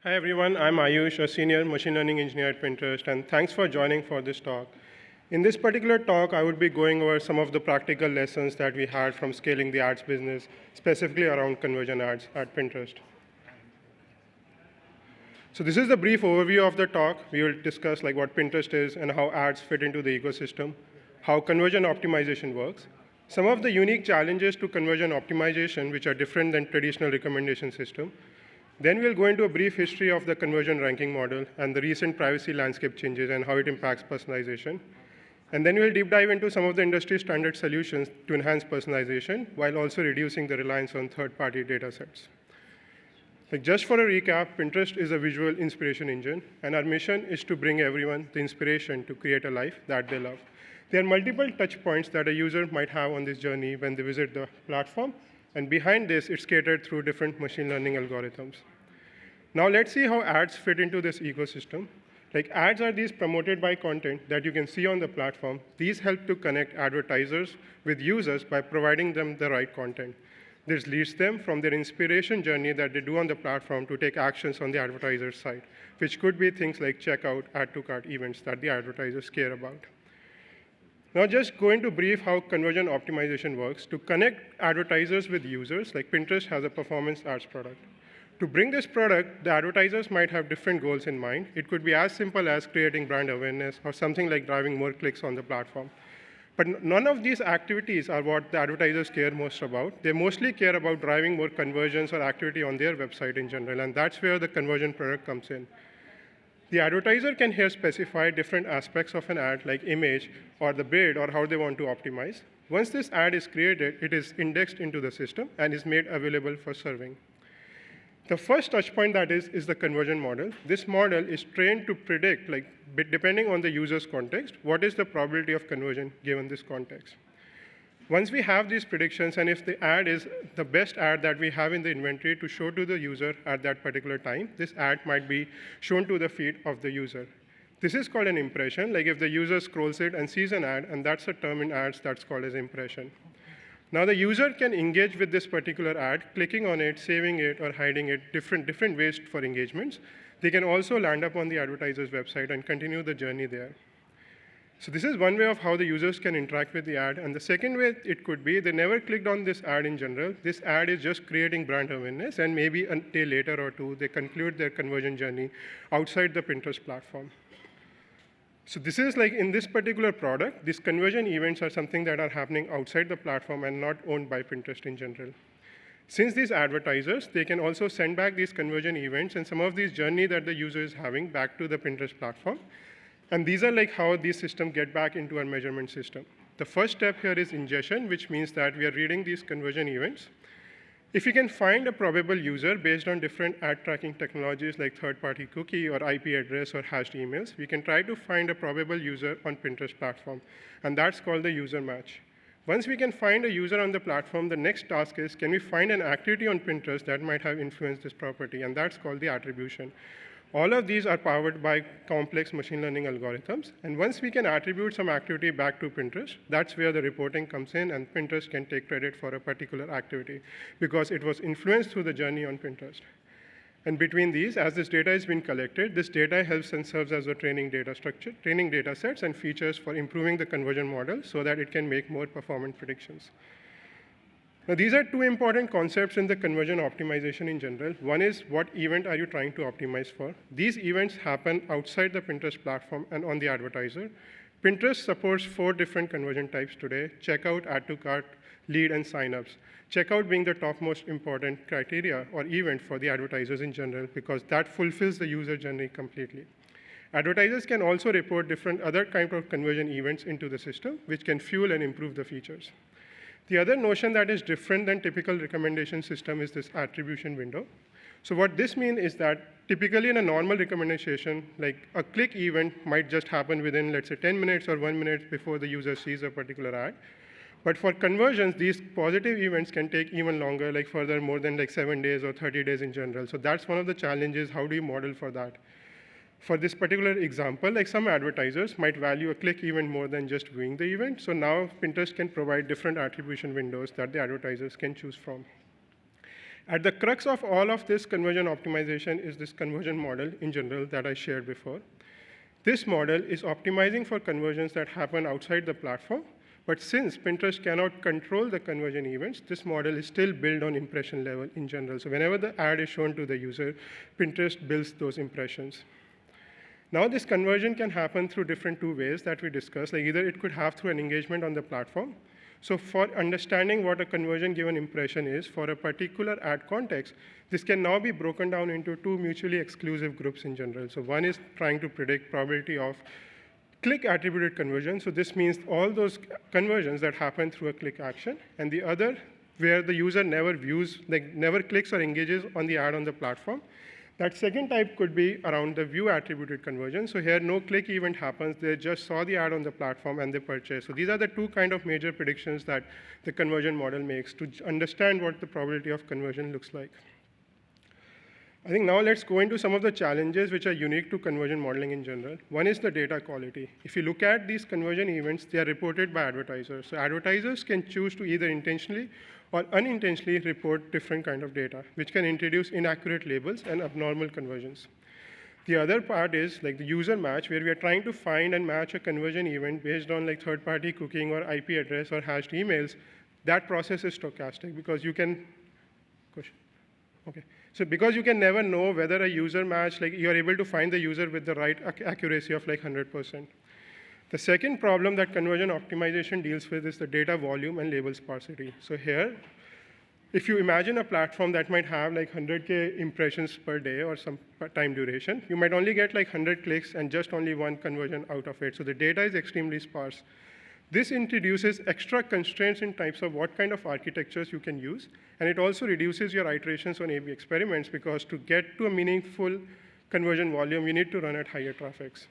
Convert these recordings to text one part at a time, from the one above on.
Hi everyone, I'm Aayush, a senior machine learning engineer at Pinterest, and thanks for joining for this talk. In this particular talk, I would be going over some of the practical lessons that we had from scaling the ads business, specifically around conversion ads at Pinterest. So this is the brief overview of the talk. We will discuss what Pinterest is and how ads fit into the ecosystem, how conversion optimization works, some of the unique challenges to conversion optimization, which are different than traditional recommendation system. Then we'll go into a brief history of the conversion ranking model and the recent privacy landscape changes and how it impacts personalization. And then we'll deep dive into some of the industry standard solutions to enhance personalization while also reducing the reliance on third-party data sets. Just for a recap, Pinterest is a visual inspiration engine, and our mission is to bring everyone the inspiration to create a life that they love. There are multiple touch points that a user might have on this journey when they visit the platform, and behind this, it's catered through different machine learning algorithms. Now let's see how ads fit into this ecosystem. Ads are these promoted by content that you can see on the platform. These help to connect advertisers with users by providing them the right content. This leads them from their inspiration journey that they do on the platform to take actions on the advertiser's side, which could be things like checkout, add to cart events that the advertisers care about. Now just going to brief how conversion optimization works. To connect advertisers with users, Pinterest has a performance ads product. To bring this product, the advertisers might have different goals in mind. It could be as simple as creating brand awareness or something like driving more clicks on the platform. But none of these activities are what the advertisers care most about. They mostly care about driving more conversions or activity on their website in general, and that's where the conversion product comes in. The advertiser can here specify different aspects of an ad, like image or the bid or how they want to optimize. Once this ad is created, it is indexed into the system and is made available for serving. The first touch point that is the conversion model. This model is trained to predict, depending on the user's context, what is the probability of conversion given this context. Once we have these predictions, and if the ad is the best ad that we have in the inventory to show to the user at that particular time, this ad might be shown to the feed of the user. This is called an impression. If the user scrolls it and sees an ad, and that's a term in ads that's called as impression. Now the user can engage with this particular ad, clicking on it, saving it, or hiding it, different ways for engagements. They can also land up on the advertiser's website and continue the journey there. So this is one way of how the users can interact with the ad. And the second way it could be, they never clicked on this ad in general. This ad is just creating brand awareness, and maybe a day later or two, they conclude their conversion journey outside the Pinterest platform. So this is in this particular product, these conversion events are something that are happening outside the platform and not owned by Pinterest in general. Since these advertisers, they can also send back these conversion events and some of these journey that the user is having back to the Pinterest platform. And these are how these systems get back into our measurement system. The first step here is ingestion, which means that we are reading these conversion events. If we can find a probable user based on different ad tracking technologies like third-party cookie or IP address or hashed emails, we can try to find a probable user on Pinterest platform, and that's called the user match. Once we can find a user on the platform, the next task is, can we find an activity on Pinterest that might have influenced this property, and that's called the attribution. All of these are powered by complex machine learning algorithms. And once we can attribute some activity back to Pinterest, that's where the reporting comes in, and Pinterest can take credit for a particular activity because it was influenced through the journey on Pinterest. And between these, as this data has been collected, this data helps and serves as a training data structure, training data sets and features for improving the conversion model so that it can make more performant predictions. Now, these are two important concepts in the conversion optimization in general. One is, what event are you trying to optimize for? These events happen outside the Pinterest platform and on the advertiser. Pinterest supports 4 different conversion types today: checkout, add to cart, lead, and signups. Checkout being the topmost important criteria or event for the advertisers in general because that fulfills the user journey completely. Advertisers can also report different other kinds of conversion events into the system, which can fuel and improve the features. The other notion that is different than typical recommendation system is this attribution window. So what this means is that typically in a normal recommendation, a click event might just happen within, let's say, 10 minutes or 1 minute before the user sees a particular ad. But for conversions, these positive events can take even longer, further more than 7 days or 30 days in general. So that's one of the challenges. How do you model for that? For this particular example, some advertisers might value a click event more than just viewing the event. So now Pinterest can provide different attribution windows that the advertisers can choose from. At the crux of all of this conversion optimization is this conversion model in general that I shared before. This model is optimizing for conversions that happen outside the platform, but since Pinterest cannot control the conversion events, this model is still built on impression level in general. So whenever the ad is shown to the user, Pinterest builds those impressions. Now this conversion can happen through different two ways that we discussed. Like either it could have through an engagement on the platform. So for understanding what a conversion given impression is for a particular ad context, this can now be broken down into two mutually exclusive groups in general. So one is trying to predict probability of click attributed conversion. So this means all those conversions that happen through a click action, and the other where the user never views, like never clicks or engages on the ad on the platform. That second type could be around the view attributed conversion. So here no click event happens, they just saw the ad on the platform and they purchase. So these are the two kind of major predictions that the conversion model makes to understand what the probability of conversion looks like. I think now let's go into some of the challenges which are unique to conversion modeling in general. One is the data quality. If you look at these conversion events, they are reported by advertisers. So advertisers can choose to either intentionally or unintentionally report different kind of data, which can introduce inaccurate labels and abnormal conversions. The other part is like the user match, where we are trying to find and match a conversion event based on like third-party cooking or IP address or hashed emails. That process is stochastic because you can, question. Okay. So because you can never know whether a user match, like you're able to find the user with the right accuracy of like 100%. The second problem that conversion optimization deals with is the data volume and label sparsity. So here, if you imagine a platform that might have like 100K impressions per day or some time duration, you might only get like 100 clicks and just only one conversion out of it. So the data is extremely sparse. This introduces extra constraints in types of what kind of architectures you can use, and it also reduces your iterations on A/B experiments because to get to a meaningful conversion volume, you need to run at higher traffics.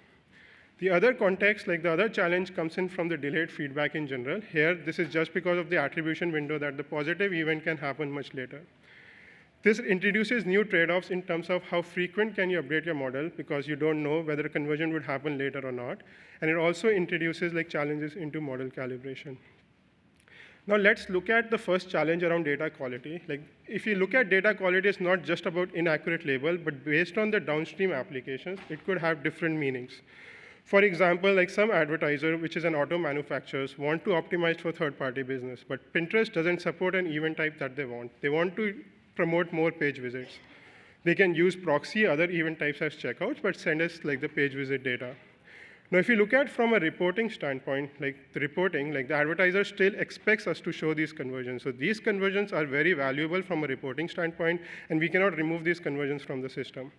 The other context, like the other challenge comes in from the delayed feedback in general. Here, this is just because of the attribution window that the positive event can happen much later. This introduces new trade-offs in terms of how frequent can you update your model because you don't know whether a conversion would happen later or not. And it also introduces like challenges into model calibration. Now let's look at the first challenge around data quality. Like if you look at data quality, it's not just about inaccurate label, but based on the downstream applications, it could have different meanings. For example, like some advertiser, which is an auto manufacturers, want to optimize for third-party business, but Pinterest doesn't support an event type that they want. They want to promote more page visits. They can use proxy, other event types as checkouts, but send us like the page visit data. Now, if you look at from a reporting standpoint, like the reporting, like the advertiser still expects us to show these conversions. So these conversions are very valuable from a reporting standpoint, and we cannot remove these conversions from the system.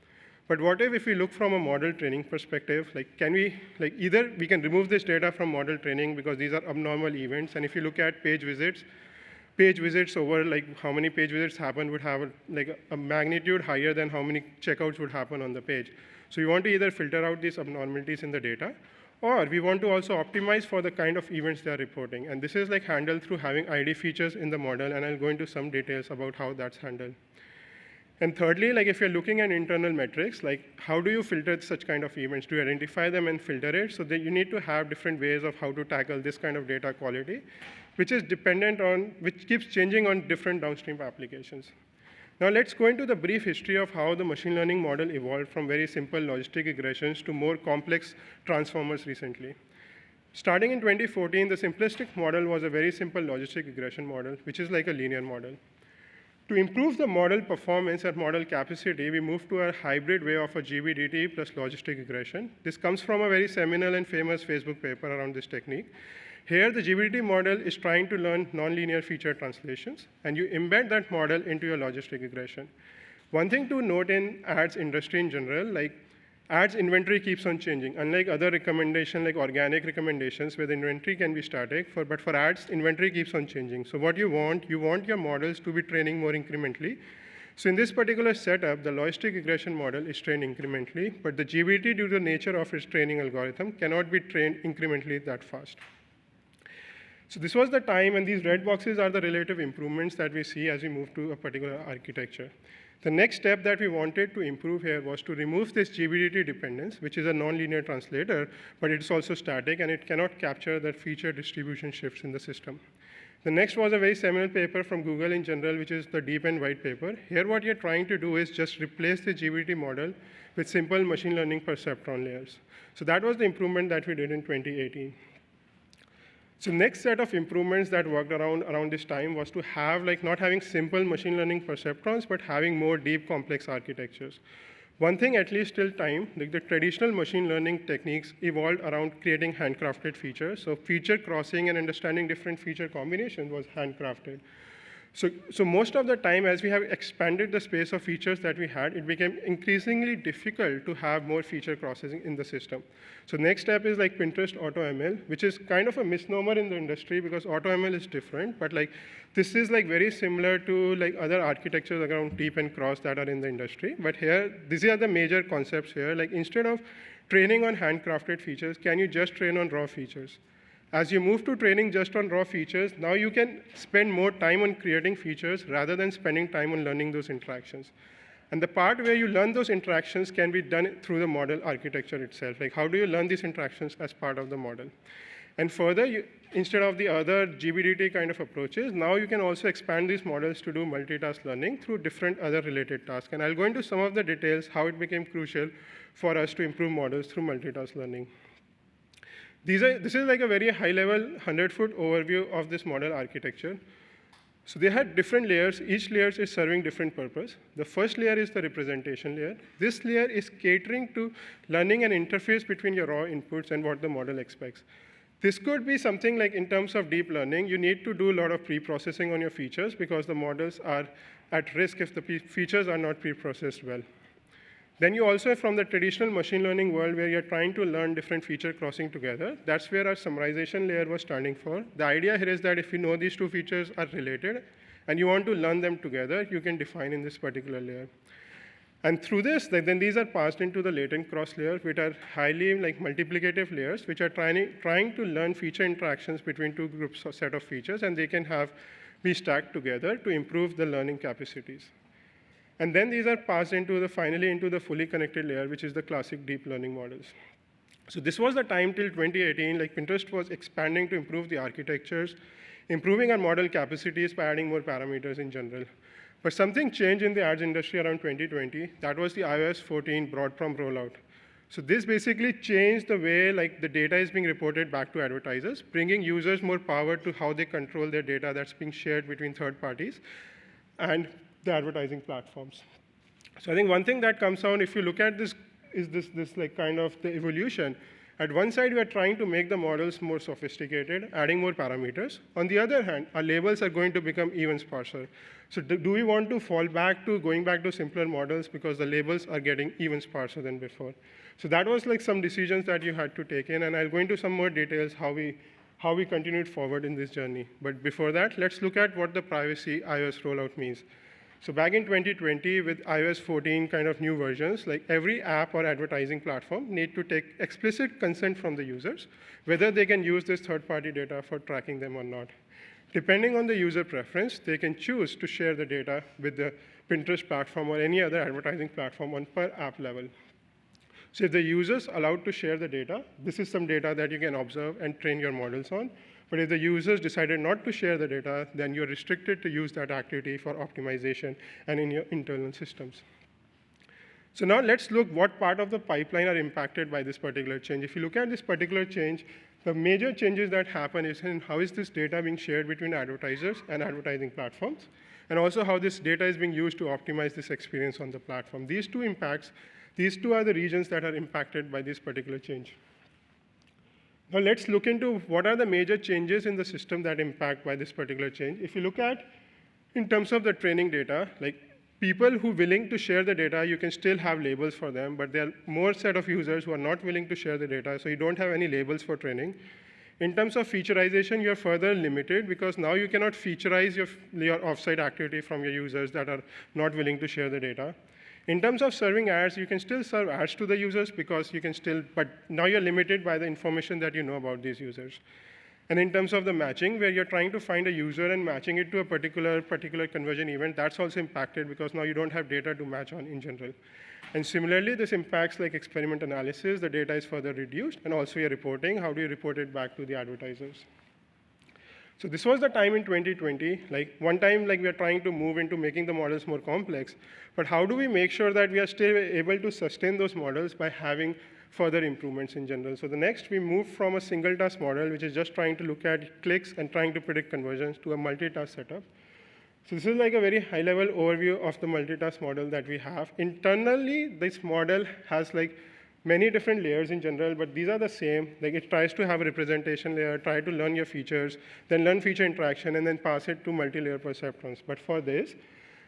But what if we look from a model training perspective, like can we, like either we can remove this data from model training because these are abnormal events, and if you look at page visits over like how many page visits happen would have like a magnitude higher than how many checkouts would happen on the page. So we want to either filter out these abnormalities in the data, or we want to also optimize for the kind of events they are reporting. And this is like handled through having ID features in the model, and I'll go into some details about how that's handled. And thirdly, like if you're looking at internal metrics, like how do you filter such kind of events? Do you identify them and filter it? So that you need to have different ways of how to tackle this kind of data quality, which is dependent on, which keeps changing on different downstream applications. Now let's go into the brief history of how the machine learning model evolved from very simple logistic regressions to more complex transformers recently. Starting in 2014, the simplistic model was a very simple logistic regression model, which is like a linear model. To improve the model performance and model capacity, we moved to a hybrid way of a GBDT plus logistic regression. This comes from a very seminal and famous Facebook paper around this technique. Here, the GBDT model is trying to learn nonlinear feature translations, and you embed that model into your logistic regression. One thing to note in ads industry in general, like ads inventory keeps on changing. Unlike other recommendations, like organic recommendations, where the inventory can be static, but for ads, inventory keeps on changing. So what you want your models to be training more incrementally. So in this particular setup, the logistic regression model is trained incrementally, but the GBDT, due to the nature of its training algorithm, cannot be trained incrementally that fast. So this was the time, and these red boxes are the relative improvements that we see as we move to a particular architecture. The next step that we wanted to improve here was to remove this GBDT dependence, which is a nonlinear translator, but it's also static, and it cannot capture that feature distribution shifts in the system. The next was a very seminal paper from Google in general, which is the deep and white paper. Here, what you're trying to do is just replace the GBT model with simple machine learning perceptron layers. So that was the improvement that we did in 2018. So next set of improvements that worked around this time was to have not having simple machine learning perceptrons, but having more deep complex architectures. One thing, at least till time, the traditional machine learning techniques evolved around creating handcrafted features. So feature crossing and understanding different feature combinations was handcrafted. So most of the time, as we have expanded the space of features that we had, it became increasingly difficult to have more feature processing in the system. So next step is Pinterest AutoML, which is kind of a misnomer in the industry because AutoML is different, but this is very similar to other architectures around deep and cross that are in the industry. But here, these are the major concepts here. Instead of training on handcrafted features, can you just train on raw features? As you move to training just on raw features, now you can spend more time on creating features rather than spending time on learning those interactions. And the part where you learn those interactions can be done through the model architecture itself. How do you learn these interactions as part of the model? And further, instead of the other GBDT kind of approaches, now you can also expand these models to do multitask learning through different other related tasks. And I'll go into some of the details, how it became crucial for us to improve models through multitask learning. This is a very high-level 100-foot overview of this model architecture. So they had different layers. Each layer is serving different purpose. The first layer is the representation layer. This layer is catering to learning an interface between your raw inputs and what the model expects. This could be something in terms of deep learning, you need to do a lot of pre-processing on your features because the models are at risk if the features are not pre-processed well. Then you also, from the traditional machine learning world where you're trying to learn different feature crossing together, that's where our summarization layer was standing for. The idea here is that if you know these two features are related and you want to learn them together, you can define in this particular layer. And through this, then these are passed into the latent cross layer, which are highly multiplicative layers, which are trying to learn feature interactions between two groups or set of features, and they can be stacked together to improve the learning capacities. And then these are passed finally into the fully connected layer, which is the classic deep learning models. So this was the time till 2018, Pinterest was expanding to improve the architectures, improving our model capacities by adding more parameters in general. But something changed in the ads industry around 2020. That was the iOS 14 broad prompt rollout. So this basically changed the way the data is being reported back to advertisers, bringing users more power to how they control their data that's being shared between third parties and the advertising platforms. So I think one thing that comes out, if you look at this, is this kind of the evolution. At one side, we are trying to make the models more sophisticated, adding more parameters. On the other hand, our labels are going to become even sparser. So do we want to fall back to going back to simpler models because the labels are getting even sparser than before? So that was some decisions that you had to take in, and I'll go into some more details how we continued forward in this journey. But before that, let's look at what the privacy iOS rollout means. So back in 2020, with iOS 14 kind of new versions, every app or advertising platform need to take explicit consent from the users, whether they can use this third-party data for tracking them or not. Depending on the user preference, they can choose to share the data with the Pinterest platform or any other advertising platform on per app level. So if the user's allowed to share the data, this is some data that you can observe and train your models on. But if the users decided not to share the data, then you're restricted to use that activity for optimization and in your internal systems. So now let's look what part of the pipeline are impacted by this particular change. If you look at this particular change, the major changes that happen is in how is this data being shared between advertisers and advertising platforms, and also how this data is being used to optimize this experience on the platform. These two are the regions that are impacted by this particular change. Now let's look into what are the major changes in the system that impact by this particular change. If you look at, in terms of the training data, people who are willing to share the data, you can still have labels for them, but there are more set of users who are not willing to share the data, so you don't have any labels for training. In terms of featureization, you're further limited because now you cannot featureize your offsite activity from your users that are not willing to share the data. In terms of serving ads, you can still serve ads to the users because you can still, but now you're limited by the information that you know about these users. And in terms of the matching, where you're trying to find a user and matching it to a particular conversion event, that's also impacted because now you don't have data to match on in general. And similarly, this impacts experiment analysis. The data is further reduced, and also your reporting. How do you report it back to the advertisers? So this was the time in 2020, like one time like we are trying to move into making the models more complex, but how do we make sure that we are still able to sustain those models by having further improvements in general? So the next, we moved from a single task model, which is just trying to look at clicks and trying to predict conversions, to a multitask setup. So this is like a very high-level overview of the multitask model that we have. Internally, this model has like many different layers in general, but these are the same. Like it tries to have a representation layer, try to learn your features, then learn feature interaction, and then pass it to multi-layer perceptrons. But for this,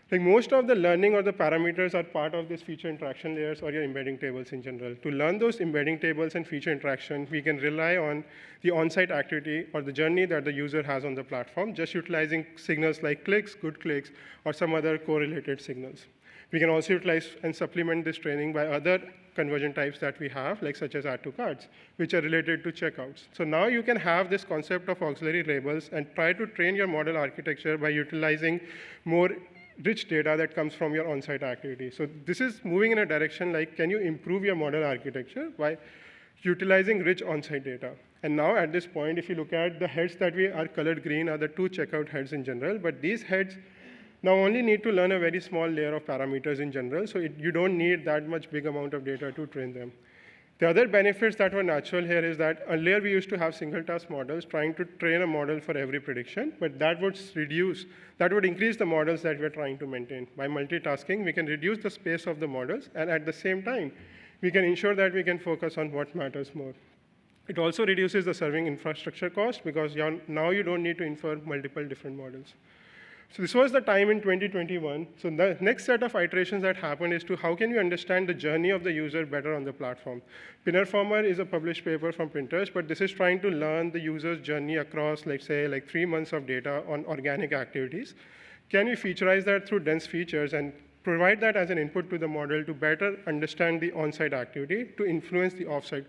like most of the learning or the parameters are part of this feature interaction layers or your embedding tables in general. To learn those embedding tables and feature interaction, we can rely on the on-site activity or the journey that the user has on the platform, just utilizing signals like clicks, good clicks, or some other correlated signals. We can also utilize and supplement this training by other conversion types that we have, like such as add to carts, which are related to checkouts. So now you can have this concept of auxiliary labels and try to train your model architecture by utilizing more rich data that comes from your on-site activity. So this is moving in a direction like, can you improve your model architecture by utilizing rich on-site data? And now at this point, if you look at the heads that we are colored green are the two checkout heads in general, but these heads now only need to learn a very small layer of parameters in general, so you don't need that much big amount of data to train them. The other benefits that were natural here is that earlier we used to have single task models trying to train a model for every prediction, but that would increase the models that we're trying to maintain. By multitasking, we can reduce the space of the models, and at the same time, we can ensure that we can focus on what matters more. It also reduces the serving infrastructure cost because now you don't need to infer multiple different models. So this was the time in 2021. So the next set of iterations that happened is to how can you understand the journey of the user better on the platform. Pinnerformer is a published paper from Pinterest, but this is trying to learn the user's journey across, let's say, like 3 months of data on organic activities. Can we featureize that through dense features and provide that as an input to the model to better understand the on-site activity to influence the off-site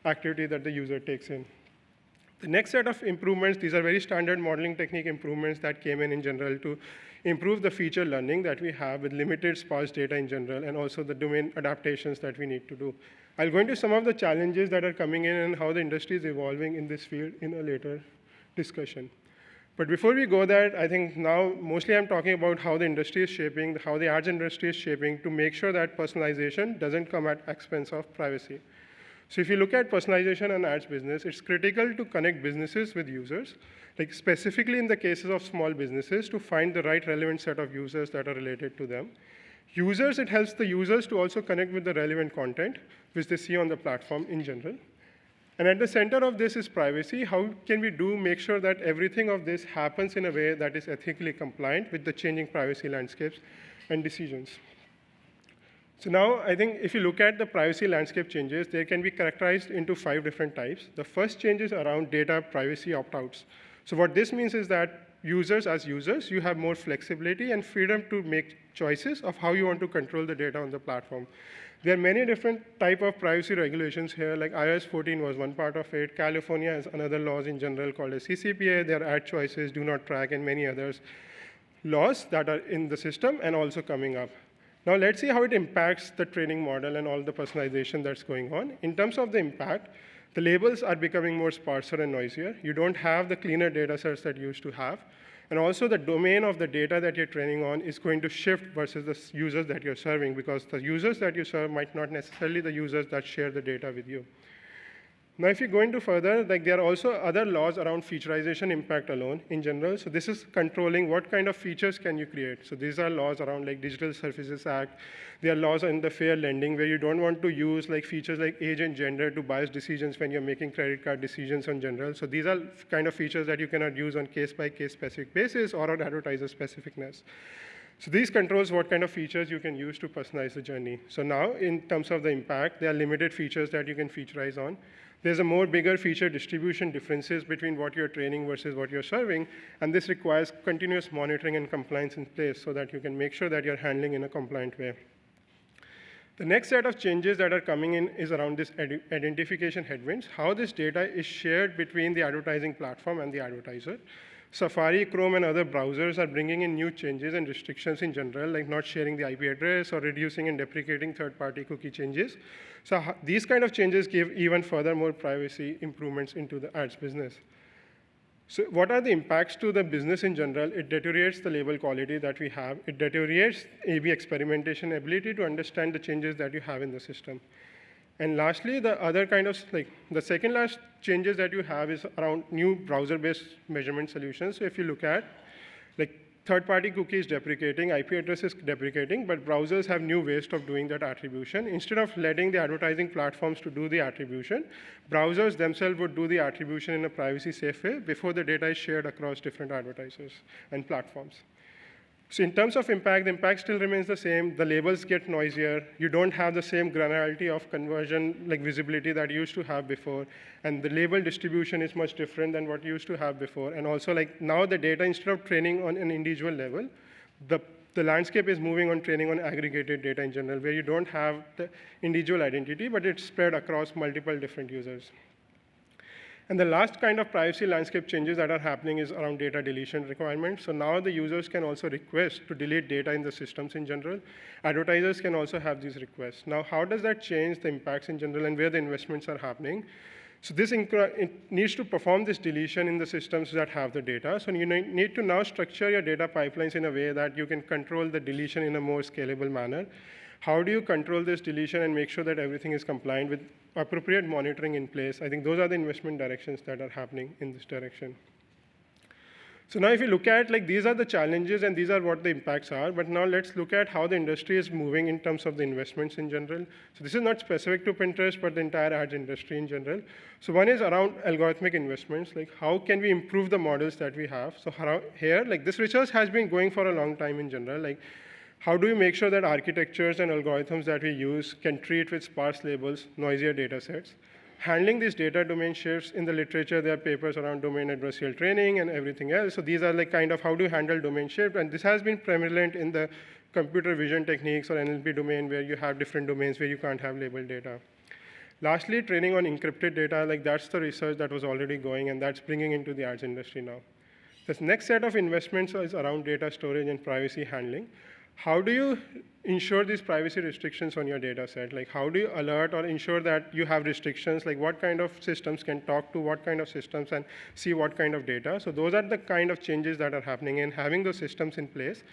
activity that the user takes in? The next set of improvements, these are very standard modeling technique improvements that came in general to improve the feature learning that we have with limited sparse data in general, and also the domain adaptations that we need to do. I'll go into some of the challenges that are coming in and how the industry is evolving in this field in a later discussion. But before we go there, I think now mostly I'm talking about how the industry is shaping, how the ads industry is shaping to make sure that personalization doesn't come at expense of privacy. So if you look at personalization and ads business, it's critical to connect businesses with users, like specifically in the cases of small businesses, to find the right relevant set of users that are related to them. Users, it helps the users to also connect with the relevant content, which they see on the platform in general. And at the center of this is privacy. How can we make sure that everything of this happens in a way that is ethically compliant with the changing privacy landscapes and decisions? So now, I think if you look at the privacy landscape changes, they can be characterized into 5 different types. The first change is around data privacy opt-outs. So what this means is that as users, you have more flexibility and freedom to make choices of how you want to control the data on the platform. There are many different type of privacy regulations here, like iOS 14 was one part of it. California has another laws in general called a CCPA. There are ad choices, do not track, and many others laws that are in the system and also coming up. Now let's see how it impacts the training model and all the personalization that's going on. In terms of the impact, the labels are becoming more sparser and noisier. You don't have the cleaner data sets that you used to have. And also the domain of the data that you're training on is going to shift versus the users that you're serving, because the users that you serve might not necessarily the users that share the data with you. Now, if you go into further, like there are also other laws around featureization impact alone in general. So this is controlling what kind of features can you create. So these are laws around like Digital Services Act. There are laws in the fair lending where you don't want to use like features like age and gender to bias decisions when you're making credit card decisions in general. So these are kind of features that you cannot use on case-by-case specific basis or on advertiser specificness. So these controls what kind of features you can use to personalize the journey. So now, in terms of the impact, there are limited features that you can featureize on. There's a more bigger feature distribution differences between what you're training versus what you're serving, and this requires continuous monitoring and compliance in place so that you can make sure that you're handling in a compliant way. The next set of changes that are coming in is around this identification headwinds, how this data is shared between the advertising platform and the advertiser. Safari, Chrome, and other browsers are bringing in new changes and restrictions in general, like not sharing the IP address or reducing and deprecating third-party cookie changes. So these kind of changes give even further more privacy improvements into the ads business. So what are the impacts to the business in general? It deteriorates the label quality that we have. It deteriorates A/B experimentation ability to understand the changes that you have in the system. And lastly, the other kind of, the second last changes that you have is around new browser-based measurement solutions. So if you look at, like, third-party cookies deprecating, IP addresses deprecating, but browsers have new ways of doing that attribution. Instead of letting the advertising platforms to do the attribution, browsers themselves would do the attribution in a privacy-safe way before the data is shared across different advertisers and platforms. So in terms of impact, the impact still remains the same. The labels get noisier. You don't have the same granularity of conversion, like visibility that you used to have before. And the label distribution is much different than what you used to have before. And also, like, now the data, instead of training on an individual level, the landscape is moving on training on aggregated data in general, where you don't have the individual identity, but it's spread across multiple different users. And the last kind of privacy landscape changes that are happening is around data deletion requirements. So now the users can also request to delete data in the systems in general. Advertisers can also have these requests. Now, how does that change the impacts in general and where the investments are happening? So this it needs to perform this deletion in the systems that have the data. So you need to now structure your data pipelines in a way that you can control the deletion in a more scalable manner. How do you control this deletion and make sure that everything is compliant with appropriate monitoring in place? I think those are the investment directions that are happening in this direction. So now if you look at, like, these are the challenges and these are what the impacts are, but now let's look at how the industry is moving in terms of the investments in general. So this is not specific to Pinterest, but the entire ads industry in general. So one is around algorithmic investments, like how can we improve the models that we have? So here, like, this research has been going for a long time in general. Like, how do we make sure that architectures and algorithms that we use can treat with sparse labels, noisier data sets? Handling these data domain shifts in the literature, there are papers around domain adversarial training and everything else. So these are like kind of how do you handle domain shift? And this has been prevalent in the computer vision techniques or NLP domain where you have different domains where you can't have labeled data. Lastly, training on encrypted data, like that's the research that was already going and that's bringing into the ads industry now. This next set of investments is around data storage and privacy handling. How do you ensure these privacy restrictions on your data set? Like, how do you alert or ensure that you have restrictions? Like, what kind of systems can talk to what kind of systems and see what kind of data? So those are the kind of changes that are happening in having those systems in place.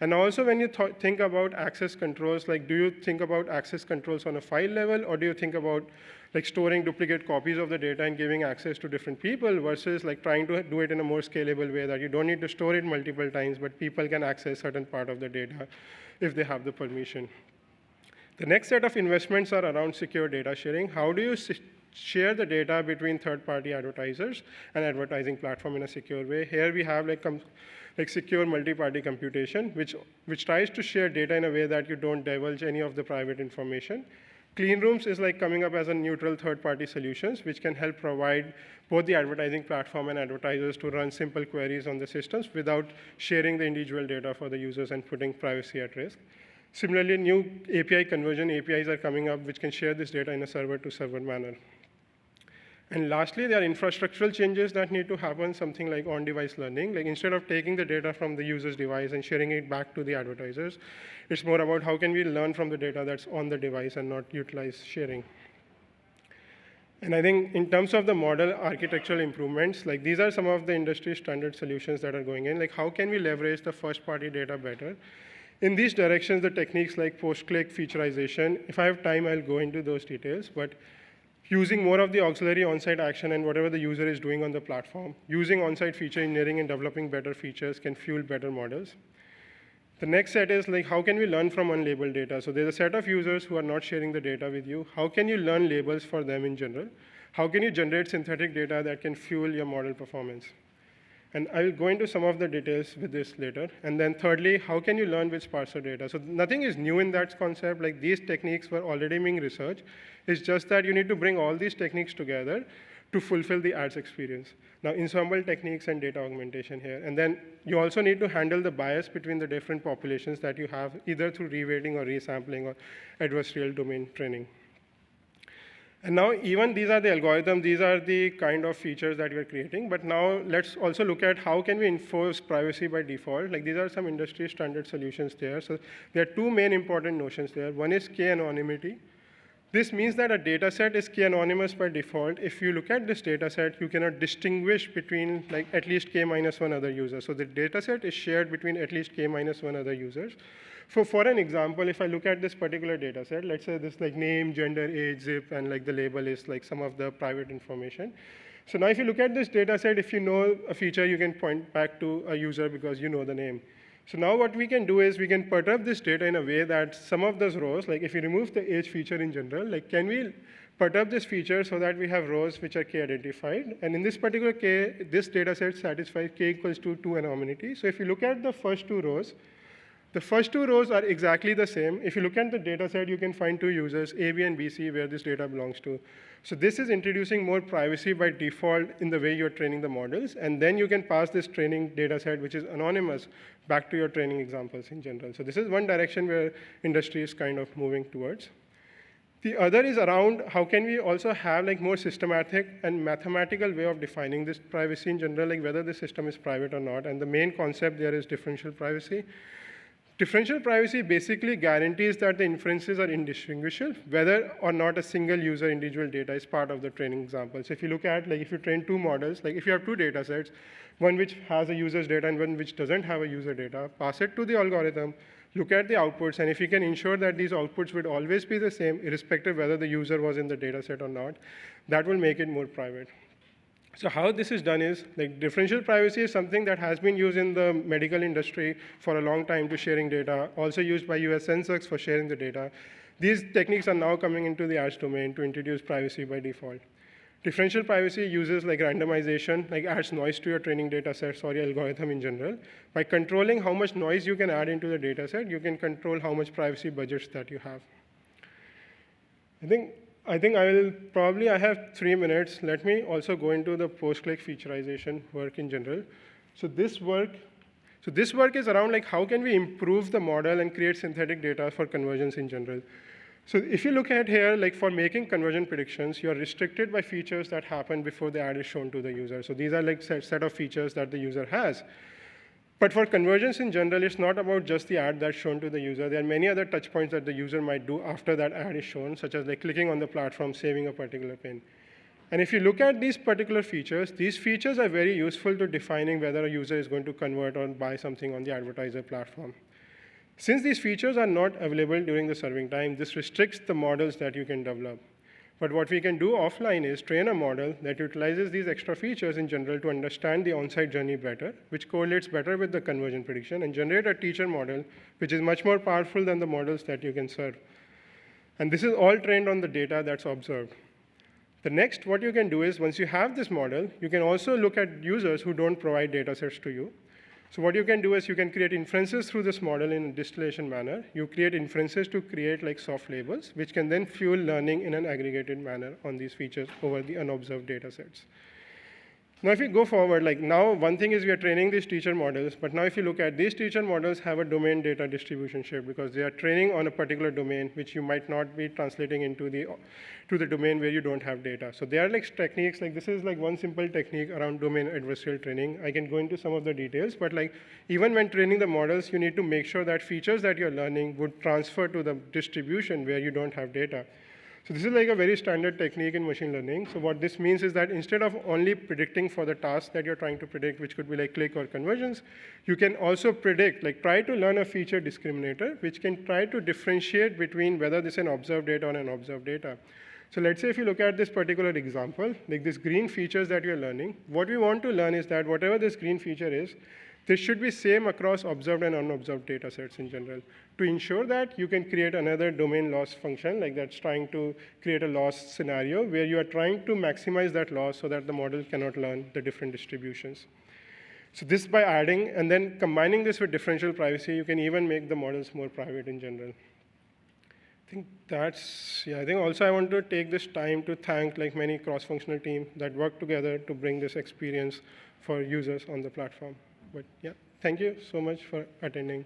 And also, when you think about access controls, like, do you think about access controls on a file level, or do you think about like storing duplicate copies of the data and giving access to different people versus like trying to do it in a more scalable way that you don't need to store it multiple times, but people can access certain part of the data if they have the permission. The next set of investments are around secure data sharing. How do you share the data between third-party advertisers and advertising platform in a secure way? Here we have like secure multi-party computation, which tries to share data in a way that you don't divulge any of the private information. Clean rooms is like coming up as a neutral third-party solutions, which can help provide both the advertising platform and advertisers to run simple queries on the systems without sharing the individual data for the users and putting privacy at risk. Similarly, new API conversion APIs are coming up, which can share this data in a server-to-server manner. And lastly, there are infrastructural changes that need to happen, something like on-device learning. Like instead of taking the data from the user's device and sharing it back to the advertisers, it's more about how can we learn from the data that's on the device and not utilize sharing. And I think in terms of the model architectural improvements, like these are some of the industry standard solutions that are going in. Like how can we leverage the first-party data better? In these directions, the techniques like post-click featureization, if I have time, I'll go into those details, but using more of the auxiliary on-site action and whatever the user is doing on the platform, using on-site feature engineering and developing better features can fuel better models. The next set is like, how can we learn from unlabeled data? So there's a set of users who are not sharing the data with you. How can you learn labels for them in general? How can you generate synthetic data that can fuel your model performance? And I will go into some of the details with this later. And then thirdly, how can you learn with sparser data? So nothing is new in that concept. Like these techniques were already being researched. It's just that you need to bring all these techniques together to fulfill the ads experience. Now, ensemble techniques and data augmentation here. And then you also need to handle the bias between the different populations that you have, either through reweighting or resampling or adversarial domain training. And now, even these are the algorithms, these are the kind of features that we're creating. But now, let's also look at how can we enforce privacy by default. Like these are some industry standard solutions there. So there are two main important notions there. One is K-anonymity. This means that a data set is key anonymous by default. If you look at this data set, you cannot distinguish between like at least k minus one other user. So the data set is shared between at least k minus one other users. For an example, if I look at this particular data set, let's say this like name, gender, age, zip, and like the label is like some of the private information. So now if you look at this data set, if you know a feature, you can point back to a user because you know the name. So now what we can do is we can perturb this data in a way that some of those rows, like if you remove the age feature in general, like can we perturb this feature so that we have rows which are k identified? And in this particular k, this data set satisfies k equals to 2 anonymity. So if you look at the first two rows, the first two rows are exactly the same. If you look at the data set, you can find two users, A, B, and B, C, where this data belongs to. So this is introducing more privacy by default in the way you're training the models. And then you can pass this training data set, which is anonymous, back to your training examples in general. So this is one direction where industry is kind of moving towards. The other is around how can we also have like more systematic and mathematical way of defining this privacy in general, like whether the system is private or not. And the main concept there is differential privacy. Differential privacy basically guarantees that the inferences are indistinguishable, whether or not a single user individual data is part of the training example. So if you look at, like if you train two models, like if you have two data sets, one which has a user's data and one which doesn't have a user data, pass it to the algorithm, look at the outputs, and if you can ensure that these outputs would always be the same, irrespective whether the user was in the data set or not, that will make it more private. So how this is done is, like differential privacy is something that has been used in the medical industry for a long time to sharing data, also used by US Census for sharing the data. These techniques are now coming into the ads domain to introduce privacy by default. Differential privacy uses like randomization, like adds noise to your training data sets or your algorithm in general. By controlling how much noise you can add into the data set, you can control how much privacy budgets that you have. I think I have 3 minutes. Let me also go into the post-click featureization work in general. So this work is around like how can we improve the model and create synthetic data for conversions in general. So if you look at here, like for making conversion predictions, you're restricted by features that happen before the ad is shown to the user. So these are like set of features that the user has. But for conversions in general, it's not about just the ad that's shown to the user. There are many other touch points that the user might do after that ad is shown, such as like clicking on the platform, saving a particular pin. And if you look at these particular features, these features are very useful to defining whether a user is going to convert or buy something on the advertiser platform. Since these features are not available during the serving time, this restricts the models that you can develop. But what we can do offline is train a model that utilizes these extra features in general to understand the on-site journey better, which correlates better with the conversion prediction, and generate a teacher model, which is much more powerful than the models that you can serve. And this is all trained on the data that's observed. The next, what you can do is, once you have this model, you can also look at users who don't provide data sets to you. So what you can do is you can create inferences through this model in a distillation manner. You create inferences to create like soft labels, which can then fuel learning in an aggregated manner on these features over the unobserved data sets. Now, if you go forward, like now, one thing is we are training these teacher models, but now if you look at these teacher models have a domain data distribution shift because they are training on a particular domain, which you might not be translating into the domain where you don't have data. So there are like techniques, like this is like one simple technique around domain adversarial training. I can go into some of the details, but like even when training the models, you need to make sure that features that you're learning would transfer to the distribution where you don't have data. So this is like a very standard technique in machine learning. So what this means is that instead of only predicting for the task that you're trying to predict, which could be like click or conversions, you can also predict, like try to learn a feature discriminator, which can try to differentiate between whether this is an observed data or an unobserved data. So let's say if you look at this particular example, like these green features that you're learning, what we want to learn is that whatever this green feature is, this should be same across observed and unobserved data sets in general. To ensure that, you can create another domain loss function, like that's trying to create a loss scenario where you are trying to maximize that loss so that the model cannot learn the different distributions. So this by adding and then combining this with differential privacy, you can even make the models more private in general. I think that's, yeah, I think also I want to take this time to thank like many cross-functional teams that work together to bring this experience for users on the platform. But yeah, thank you so much for attending.